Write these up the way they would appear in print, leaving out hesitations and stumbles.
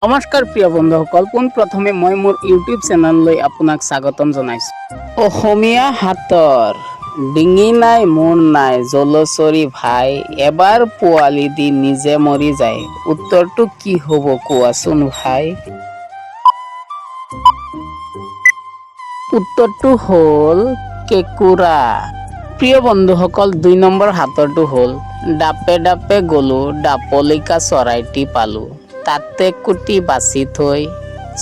নমস্কাৰ প্ৰিয় বন্ধুসকল, পোনপ্ৰথমে মই মোৰ ইউটিউব চেনেললৈ আপোনাক স্বাগতম জনাইছোঁ। অসমীয়া হাতৰ ডিঙি নাই মূৰ নাই জলচৰি ভাই, এবাৰ পোৱালি দি নিজে মৰি যায়, উত্তৰটো কি হ'ব কোৱাচোন ভাই? উত্তৰটো হ'ল কেঁকুৰা। প্ৰিয় বন্ধুসকল, ২ নম্বৰ হাতৰটো হ'ল ডাপে ডাপে গ'লো ডাপলিকা চৰাইটি পালোঁ, তাতে কুটি বাছি থৈ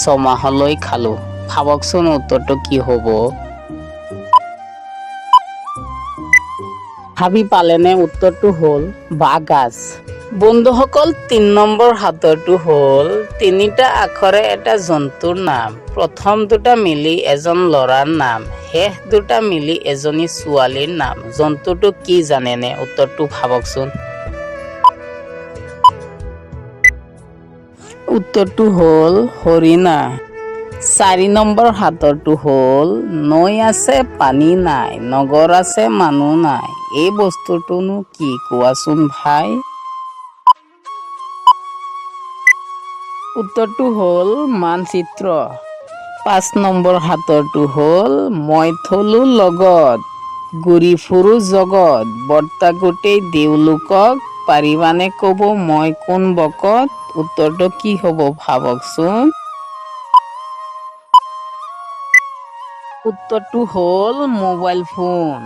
ছমাহলৈ খালোঁ। ভাবকচোন উত্তৰটো কি হ'ব? ভাবি পালেনে? উত্তৰটো হ'ল বাঁহগাজ। বন্ধুসকল, ৩ নম্বৰ হাতৰটো হ'ল ৩টা আখৰে এটা জন্তুৰ নাম, প্ৰথম 2টা মিলি এজন ল'ৰাৰ নাম, শেষ 2টা মিলি এজনী ছোৱালীৰ নাম। জন্তুটো কি জানেনে? উত্তৰটো ভাবকচোন। উত্তৰটো হ'ল হৰিণা। ৪ নম্বৰ হাতৰটো হ'ল নৈ আছে পানী নাই, নগৰ আছে মানুহ নাই, এই বস্তুটোনো কি কোৱাচোন ভাই? উত্তৰটো হ'ল মানচিত্ৰ। ৫ নম্বৰ হাতৰটো হ'ল মই থলো লগত, ঘূৰি ফুৰো জগত, বৰ্তা গোটেই দেওলোকক, পাৰিবানে ক'ব মই কোন বকত? উত্তৰটো কি হ'ব ভাবকচোন। উত্তৰটো হ'ল মোবাইল ফোন।